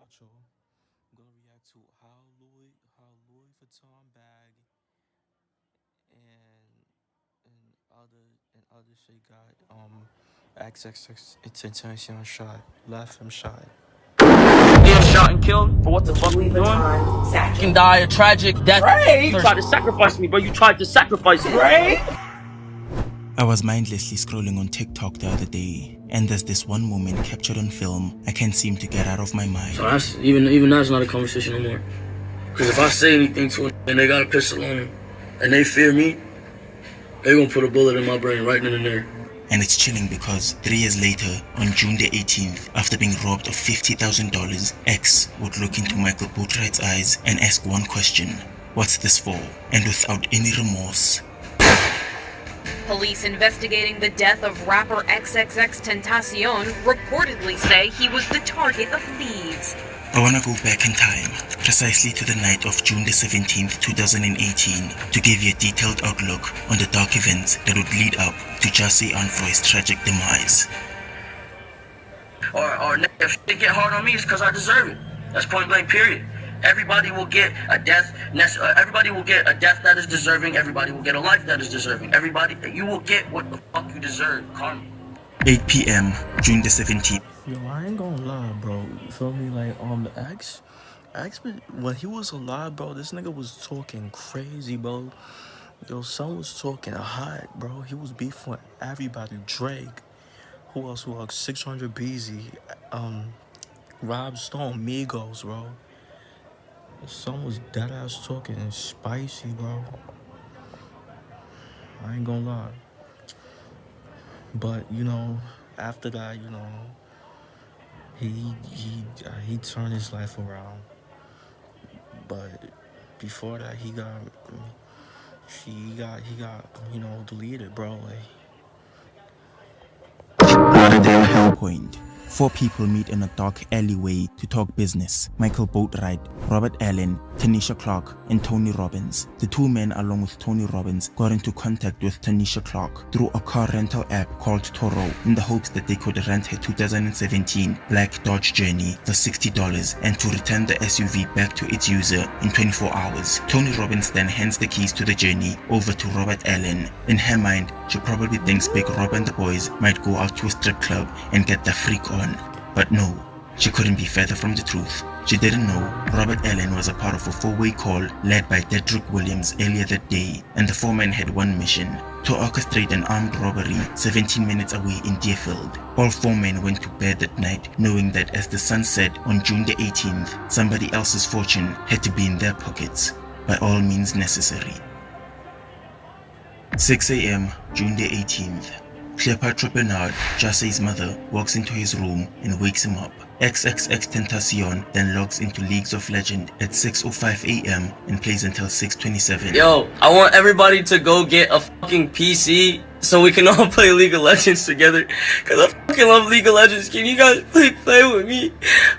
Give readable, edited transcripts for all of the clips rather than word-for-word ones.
WavyOcho. I'm gonna react to how Louis Vuitton bag and other shit got Xxxtentacion shot, left him shot. Being shot and killed for what the fuck you doing? You can die a tragic death. Right. You tried to sacrifice me, bro. You tried to sacrifice me. Right. I was mindlessly scrolling on TikTok the other day, and there's this one moment captured on film I can't seem to get out of my mind. So that's even that's not a conversation no more. Because if I say anything to them and they got a pistol on them and they fear me, they gonna put a bullet in my brain right then and there. And it's chilling because 3 years later, on June the 18th, after being robbed of $50,000, X would look into Michael Boatwright's eyes and ask one question: what's this for? And without any remorse. Police investigating the death of rapper Xxxtentacion reportedly say he was the target of thieves. I wanna go back in time, precisely to the night of June the 17th, 2018, to give you a detailed outlook on the dark events that would lead up to Jesse Anfroy's tragic demise. Or if they get hard on me, it's because I deserve it. That's point blank, period. Everybody will get a death. Everybody will get a death that is deserving. Everybody will get a life that is deserving. You will get what the fuck you deserve. Karma. 8 p.m. June the 17th. Yo, I ain't gonna lie, bro. You feel me? Like, X, when he was alive, bro, this nigga was talking crazy, bro. Yo, son was talking hot, bro. He was beefing with everybody. Drake. Who else? 600 BZ. Rob Stone, Migos, bro. His son was dead ass talking and spicy, bro. I ain't gonna lie. But, after that, he turned his life around. But before that, he got deleted, bro. Hell point. 4 people meet in a dark alleyway to talk business. Michael Boatwright, Robert Allen, Tanisha Clark, and Tony Robbins. The 2 men, along with Tony Robbins, got into contact with Tanisha Clark through a car rental app called Toro in the hopes that they could rent her 2017 black Dodge Journey for $60 and to return the SUV back to its user in 24 hours. Tony Robbins then hands the keys to the Journey over to Robert Allen. In her mind, she probably thinks Big Rob and the boys might go out to a strip club and get the freak on. But no, she couldn't be further from the truth. She didn't know Robert Allen was a part of a 4-way call led by Dedrick Williams earlier that day, and the 4 men had one mission: to orchestrate an armed robbery 17 minutes away in Deerfield. All 4 men went to bed that night knowing that as the sun set on June the 18th, somebody else's fortune had to be in their pockets, by all means necessary. 6 a.m. June the 18th. Cleopatra Bernard, Jesse's mother, walks into his room and wakes him up. Xxxtentacion then logs into Leagues of Legends at 6:05 a.m. and plays until 6:27. Yo, I want everybody to go get a fucking PC so we can all play League of Legends together. Cause I fucking love League of Legends. Can you guys please play with me?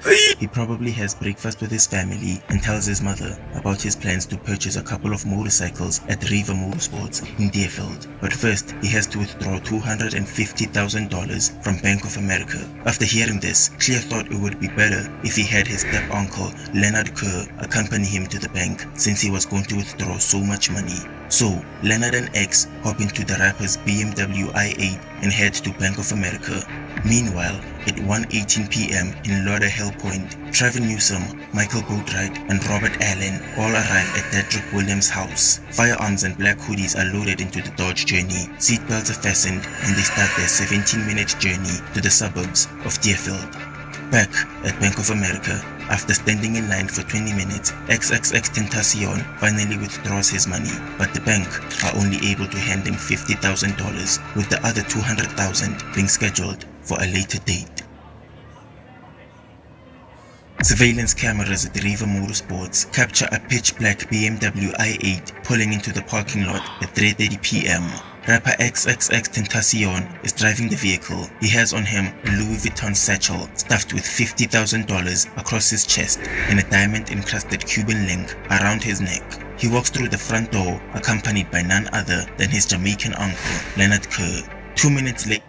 Please. He probably has breakfast with his family and tells his mother about his plans to purchase a couple of motorcycles at River Motorsports in Deerfield. But first, he has to withdraw $250,000 from Bank of America. After hearing this, Cleo thought it would be better if he had his step-uncle, Leonard Kerr, accompany him to the bank since he was going to withdraw so much money. So, Leonard and X hop into the rapper's BMW i8 and head to Bank of America. Meanwhile, at 1:18 p.m. in Lauderhill Point, Trevor Newsom, Michael Boatwright, and Robert Allen all arrive at Dedrick Williams' house. Firearms and black hoodies are loaded into the Dodge Journey, seatbelts are fastened, and they start their 17-minute journey to the suburbs of Deerfield. Back at Bank of America, after standing in line for 20 minutes, Xxxtentacion finally withdraws his money, but the bank are only able to hand him $50,000, with the other $200,000 being scheduled for a later date. Surveillance cameras at River Motorsports capture a pitch-black BMW i8 pulling into the parking lot at 3:30 p.m. Rapper Xxxtentacion is driving the vehicle. He has on him a Louis Vuitton satchel stuffed with $50,000 across his chest and a diamond-encrusted Cuban link around his neck. He walks through the front door accompanied by none other than his Jamaican uncle, Leonard Kerr. 2 minutes later,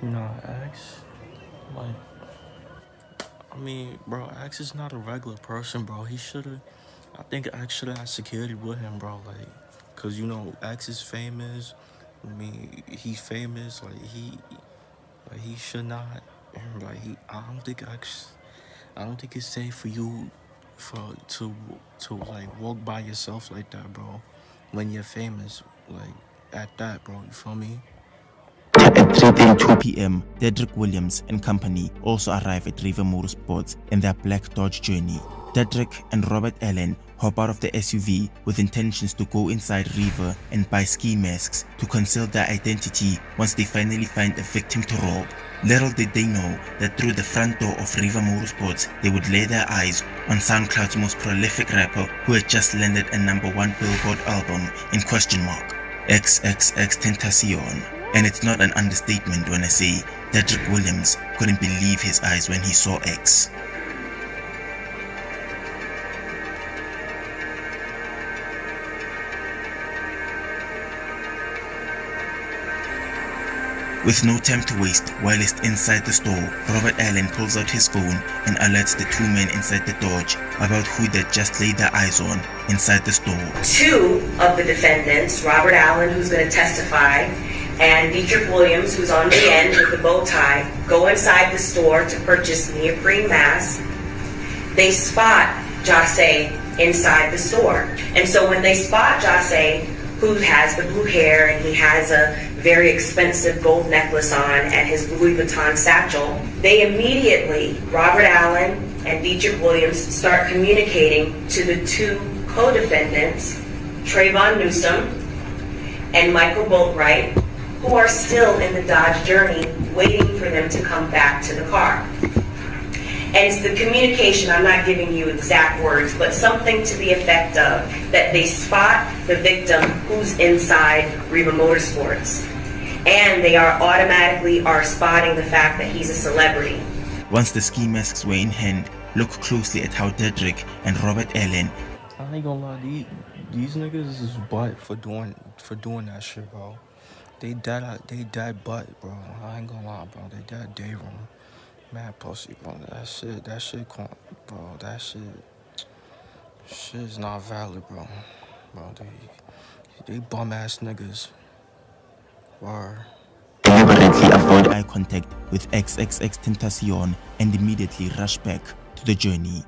X, like, I mean, bro, Axe is not a regular person, bro. He should've. I think Axe should've had security with him, bro. Like, cause you know Axe is famous. I mean, he's famous. Like he should not. Like I don't think Axe. I don't think it's safe for you, to like walk by yourself like that, bro. When you're famous, like at that, bro. You feel me? At 3:32 p.m., Dedrick Williams and company also arrive at River Motorsports in their black Dodge Journey. Dedrick and Robert Allen hop out of the SUV with intentions to go inside River and buy ski masks to conceal their identity once they finally find a victim to rob. Little did they know that through the front door of River Motorsports, they would lay their eyes on SoundCloud's most prolific rapper who had just landed a #1 Billboard album in ? Xxxtentacion. And it's not an understatement when I say Dedrick Williams couldn't believe his eyes when he saw X. With no time to waste, whilst inside the store, Robert Allen pulls out his phone and alerts the two men inside the Dodge about who they'd just laid their eyes on inside the store. Two of the defendants, Robert Allen, who's going to testify, and Dietrich Williams, who's on the end with the bow tie, go inside the store to purchase neoprene masks. They spot Jase inside the store. And so when they spot Jase, who has the blue hair and he has a very expensive gold necklace on and his Louis Vuitton satchel, they immediately, Robert Allen and Dietrich Williams, start communicating to the two co-defendants, Trayvon Newsom and Michael Boatwright, who are still in the Dodge Journey waiting for them to come back to the car. And it's the communication, I'm not giving you exact words, but something to the effect of that they spot the victim who's inside Riva Motorsports. And they are automatically spotting the fact that he's a celebrity. Once the ski masks were in hand, look closely at how Dedrick and Robert Allen. I ain't gonna lie, these niggas is butt for doing that shit, bro. They dead butt, bro. I ain't gonna lie, bro. They dead day room. Mad pussy, bro. That shit, bro. That shit's not valid, bro. Bro, they bum ass niggas. Word. Deliberately avoid eye contact with Xxxtentacion and immediately rush back to the journey.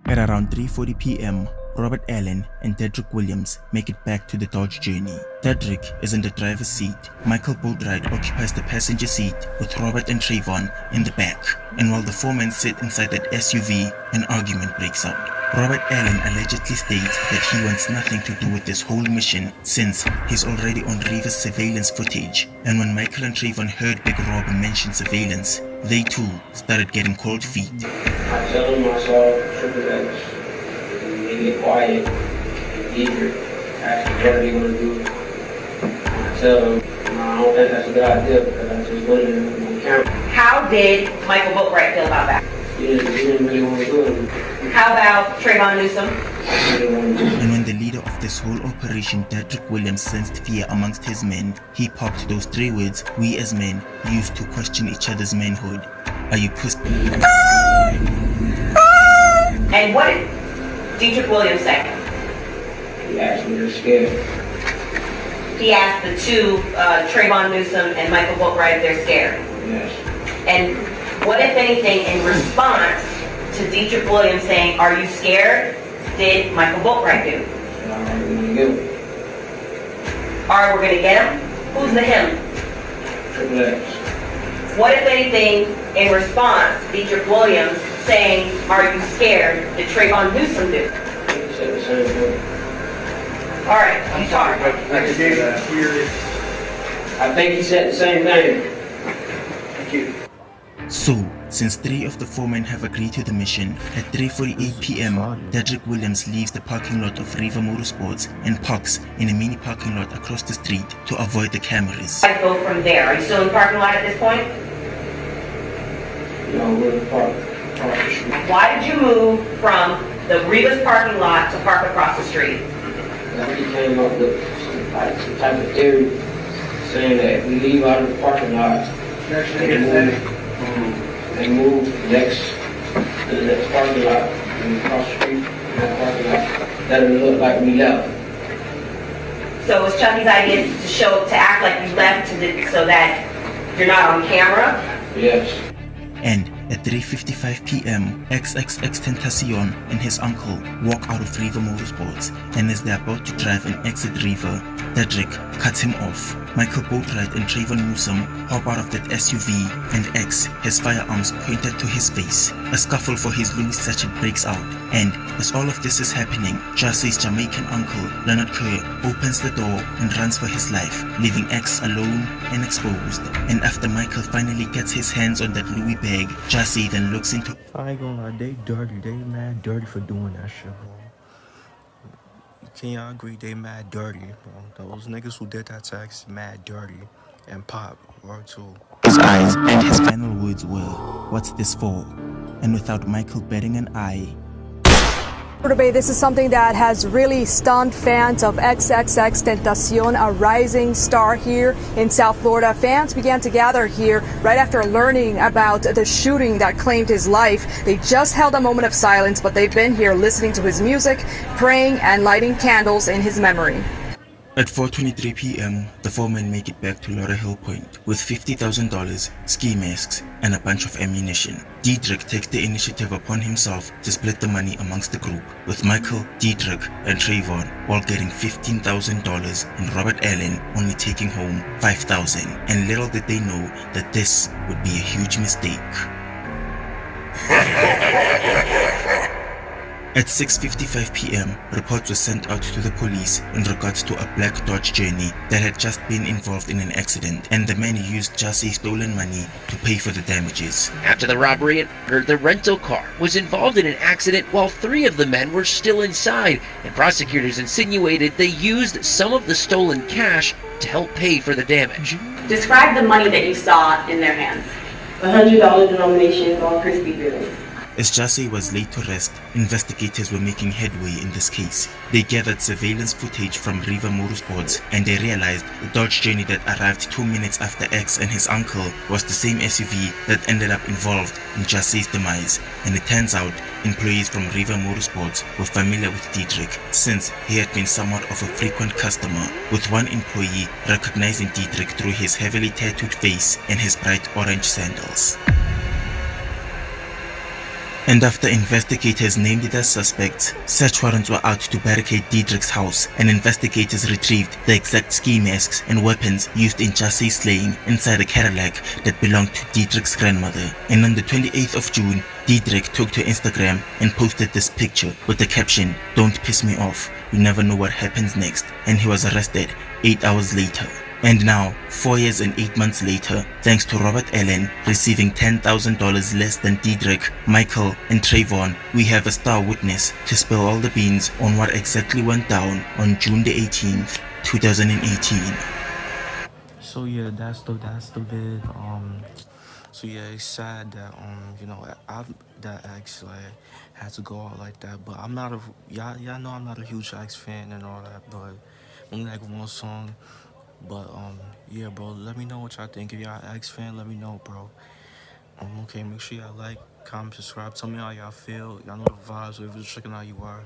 At around 3:40 p.m., Robert Allen and Dedrick Williams make it back to the Dodge Journey. Dedrick is in the driver's seat. Michael Boatwright occupies the passenger seat with Robert and Trayvon in the back. And while the four men sit inside that SUV, an argument breaks out. Robert Allen allegedly states that he wants nothing to do with this whole mission since he's already on Riva's surveillance footage. And when Michael and Trayvon heard Big Rob mention surveillance, they too started getting cold feet. I tell him I saw Triple X. They get quiet. Dietrich ask me what are they going to do. I tell them, I don't think that's a good idea because I just went in on camera. How did Michael Boatwright feel about that? He didn't really want to do it. How about Trayvon Newsom? And when the leader of this whole operation, Dedrick Williams, sensed fear amongst his men, he popped those three words we as men used to question each other's manhood. Are you pussy? And what did Dietrich Williams say? He asked me to scared. He asked the two, Trayvon Newsom and Michael Boatwright, if they're scared. Yes. And what, if anything, in response to Dietrich Williams saying, are you scared, did Michael Boatwright do? All right, we're going to get him. All right, we're going to get him? Who's the him? Triple X. What, if anything, in response, Dietrich Williams saying, are you scared, did Trayvon Newsom do? He said the same thing. All right, I'm sorry. I think he said the same thing. Thank you. So, since three of the four men have agreed to the mission, at 3:48 p.m., Dedrick Williams leaves the parking lot of Riva Motorsports and parks in a mini parking lot across the street to avoid the cameras. I go from there. Are you still in the parking lot at this point? No, we're in the park. Why did you move from the Riva's parking lot to park across the street? He came up with some type of theory saying that if we leave out of the parking lot and move They moved to the next parking lot, and across the street, in that parking lot, that it looked like we left. So was Chucky's idea to act like you left so that you're not on camera? Yes. And at 3:55 p.m., Xxxtentacion and his uncle walk out of Riva Motorsports, and as they're about to drive and exit Riva, Dedrick cuts him off. Michael Boatwright and Trayvon Newsom hop out of that SUV, and X has firearms pointed to his face. A scuffle for his Louis sachet breaks out, and as all of this is happening, Jesse's Jamaican uncle, Leonard Kerr, opens the door and runs for his life, leaving X alone and exposed. And after Michael finally gets his hands on that Louis bag, Jesse then looks into... I ain't gonna lie, they dirty. They mad dirty for doing that shit, bro. Can y'all agree they mad dirty, bro? Those niggas who did that to X mad dirty. And Pop, word too. his eyes, and his final words were, "What's this for?" And without Michael batting an eye, This is something that has really stunned fans of Xxxtentacion, a rising star here in South Florida. Fans began to gather here right after learning about the shooting that claimed his life. They just held a moment of silence, but they've been here listening to his music, praying, and lighting candles in his memory. at 4:23 p.m., the four men make it back to Lauderdale Point with $50,000, ski masks, and a bunch of ammunition. Dedrick takes the initiative upon himself to split the money amongst the group, with Michael, Dedrick, and Trayvon all getting $15,000 and Robert Allen only taking home $5,000. And little did they know that this would be a huge mistake. At 6:55 p.m., reports were sent out to the police in regards to a black Dodge Journey that had just been involved in an accident, and the man used Jesse's stolen money to pay for the damages. After the robbery, the rental car was involved in an accident while 3 of the men were still inside, and prosecutors insinuated they used some of the stolen cash to help pay for the damage. Describe the money that you saw in their hands. $100 denomination on crispy bills. As Jesse was laid to rest, investigators were making headway in this case. They gathered surveillance footage from Riva Motorsports, and they realized the Dodge Journey that arrived 2 minutes after X and his uncle was the same SUV that ended up involved in Jesse's demise. And it turns out employees from Riva Motorsports were familiar with Dedrick, since he had been somewhat of a frequent customer, with one employee recognizing Dedrick through his heavily tattooed face and his bright orange sandals. And after investigators named it as suspects, search warrants were out to barricade Dedrick's house, and investigators retrieved the exact ski masks and weapons used in Jesse's slaying inside a Cadillac that belonged to Dedrick's grandmother. And on the 28th of June, Dedrick took to Instagram and posted this picture with the caption, "Don't piss me off, you never know what happens next," and he was arrested 8 hours later. And now, 4 years and 8 months later, thanks to Robert Allen receiving $10,000 less than Dedrick, Michael, and Trayvon, we have a star witness to spill all the beans on what exactly went down on June the 18th, 2018. So yeah, that's the vid. So yeah, it's sad that that X like had to go out like that. But I'm not a y'all know I'm not a huge X fan and all that. But only like one song. But yeah, bro, let me know what y'all think. If y'all X fan, let me know, bro. Okay, make sure y'all like, comment, subscribe. Tell me how y'all feel. Y'all know the vibes. Whatever checking out you are.